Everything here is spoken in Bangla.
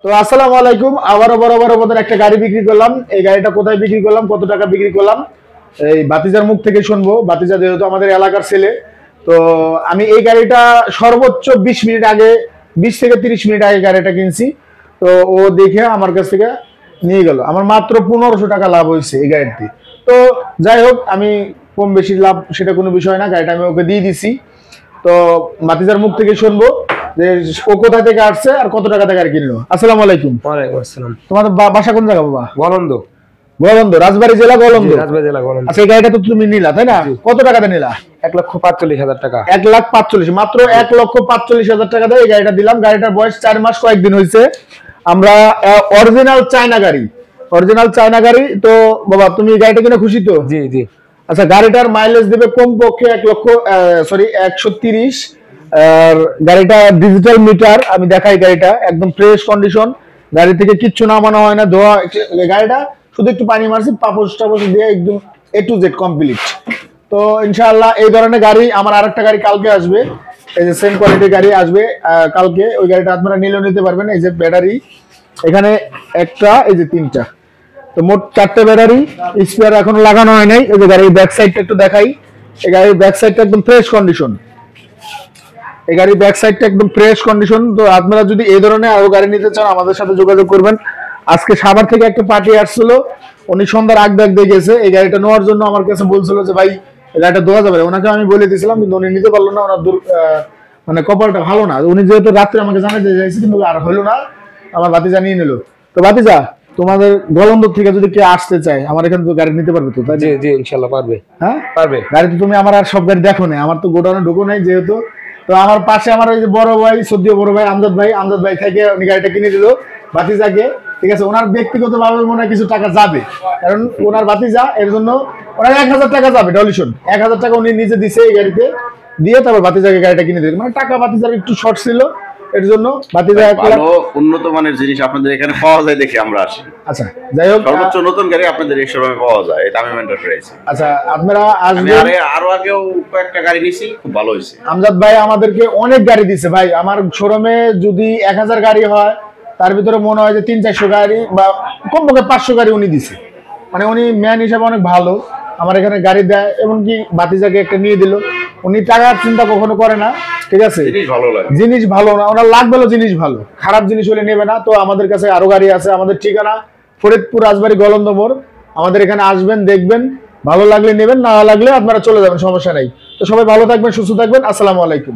তো আসসালামু আলাইকুম। আবারও বরাবর মতন একটা গাড়ি বিক্রি করলাম। এই গাড়িটা কোথায় বিক্রি করলাম, কত টাকা বিক্রি করলাম, এই বাতিজার মুখ থেকে শুনবো। বাতিজা যেহেতু আমাদের এলাকার ছেলে, তো আমি এই গাড়িটা সর্বোচ্চ 20 মিনিট আগে, 20 থেকে 30 মিনিট আগে গাড়িটা কিনছি। তো ও দেখে আমার কাছ থেকে নিয়ে গেল, আমার মাত্র 1500 টাকা লাভ হয়েছে এই গাড়িটি। তো যাই হোক, আমি কম বেশি লাভ সেটা কোনো বিষয় না, গাড়িটা আমি ওকে দিয়ে দিছি। তো বাতিজার মুখ থেকে শুনবো যে ও কোথা থেকে আসছে আর কত টাকা থেকে কিনলো। আসসালামু আলাইকুম। ওয়ালাইকুম আসসালাম। তোমাদের বাসা কোন জায়গা বাবা? গোলন্দ। গোলন্দ, রাজবাড়ী জেলা গোলন্দ। রাজবাড়ী জেলা গোলন্দ। আচ্ছা, এই গাড়িটা তো তুমি নিলা তাই না? কত টাকাতে নিলা? 1,45,000 টাকা। 1,45,000, মাত্র 1,45,000 টাকা দিয়ে এই গাড়িটা দিলাম। গাড়িটার বয়স 4 মাস কয়েকদিন হয়েছে। আমরা অরিজিনাল চায়না গাড়ি, অরিজিনাল চায়না গাড়ি। তো বাবা তুমি এই গাড়িটা কিনে খুশি তো? জি জি। আচ্ছা, গাড়িটার মাইলেজ দেবে কমপক্ষে 130। আর গাড়িটা ডিজিটাল মিটার, আমি দেখাই গাড়িটা একদম ফ্রেশ কন্ডিশন। গাড়ি থেকে কিচ্ছু নামানো হয় না, ধোয়া। গাড়িটা শুধু একটু পানি মারছি, পাপোশ টাপোশ দিয়ে একদম A to Z কমপ্লিট। তো ইনশাআল্লাহ এই ধরনের গাড়ি আমার আরেকটা গাড়ি কালকে আসবে, এই যে সেম কোয়ালিটির গাড়ি আসবে কালকে। ওই গাড়িটা আপনারা নিলেও নিতে পারবেন। এই যে ব্যাটারি এখানে একটা, এই যে 3টা, তো মোট 4টে ব্যাটারি। স্পেয়ার এখনো লাগানো হয় নাই। এই যে গাড়ির ব্যাক সাইডটা একটু দেখাই। এই গাড়ির ব্যাক সাইডটা একদম ফ্রেশ কন্ডিশন। এই গাড়ির ব্যাক সাইডটা একদম ফ্রেশ কন্ডিশন। তো আপনারা যদি এই ধরনের আরো গাড়ি নিতে চান আমাদের সাথে যোগাযোগ করবেন। আজকে সাভার থেকে একটা পার্টি আসছিল, উনি সন্ধ্যার আগ ব্যাগ দিয়ে গেছে। এই গাড়িটা নেওয়ার জন্য আমার কাছে বলছিল যে ভাই এই গাড়িটা দেওয়া যাবে। ওনাকে আমি বলে দিয়েছিলাম, কিন্তু উনি নিতে পারলো না। ওনার মানে কপালটা ভালো না। উনি যেহেতু রাত্রে আমাকে জানাতে চাইছে, কিন্তু আর হলো না। আমার বাতিজা নিয়ে নিল। তো বাতিজা, তোমাদের গোলন্দ থেকে যদি কেউ আসতে চায় আমার এখানে তো গাড়ি নিতে পারবে তো? তাই জি জি, ইনশাআল্লাহ পারবে। হ্যাঁ পারবে। গাড়ি তো তুমি আমার আর সব গাড়ি দেখো না, আমার তো গোডাউনে ঢুকো নাই যেহেতু। তো আমার পাশে আমার ওই যে বড় ভাই, সদ্য বড় ভাই আমজাদ ভাই থেকে উনি গাড়িটা কিনে দিল বাতিজাকে। ঠিক আছে, ওনার ব্যক্তিগত ভাবে মনে হয় কিছু টাকা যাবে, কারণ ওনার বাতিজা, এর জন্য ওনার 1000 টাকা যাবে ডলিশন। 1000 টাকা উনি নিজে দিছে এই গাড়িতে, দিয়ে তারপর বাতিজাকে গাড়িটা কিনে দিল। মানে টাকা বাতিজার একটু শর্ট ছিল, এর জন্য বাতিজা ভালো উন্নত মানের জিনিস আপনাদের এখানে পাওয়া যায় দেখে আমরা আসি। আচ্ছা, যাই হোক, সর্বোচ্চ নতুন গাড়ি আপনাদের এই শোরুমে পাওয়া যায়, এটা আমি মেনটেন করেছি। আচ্ছা আপনারা আমি আসবেন। আরো আগেও কয়েকটা গাড়ি নিয়েছি, খুব ভালো হয়েছে। আমজাদ ভাই আমাদেরকে অনেক গাড়ি দিছে ভাই। আমার শোরুমে যদি 1000 গাড়ি হয়, তার ভিতরে মনে হয় যে 300-400 গাড়ি বা কমপক্ষে 500 গাড়ি উনি দিছে। মানে উনি ম্যান হিসাবে অনেক ভালো, আমার এখানে গাড়ি দেয়। এমনকি বাতিজাকে একটা নিয়ে দিল। উনি টাকার চিন্তা কখনো করে না। ঠিক আছে, জিনিস ভালো লাগে, জিনিস ভালো না, ওনার লাগবে জিনিস ভালো, খারাপ জিনিস হলে নেবে না। তো আমাদের কাছে আরো গাড়ি আছে। আমাদের ঠিকানা ফরিদপুর রাজবাড়ী গোলন্দ মোড়। আমাদের এখানে আসবেন, দেখবেন, ভালো লাগলে নেবেন, না লাগলে আপনারা চলে যাবেন, সমস্যা নাই। তো সবাই ভালো থাকবেন, সুস্থ থাকবেন। আসসালামু আলাইকুম।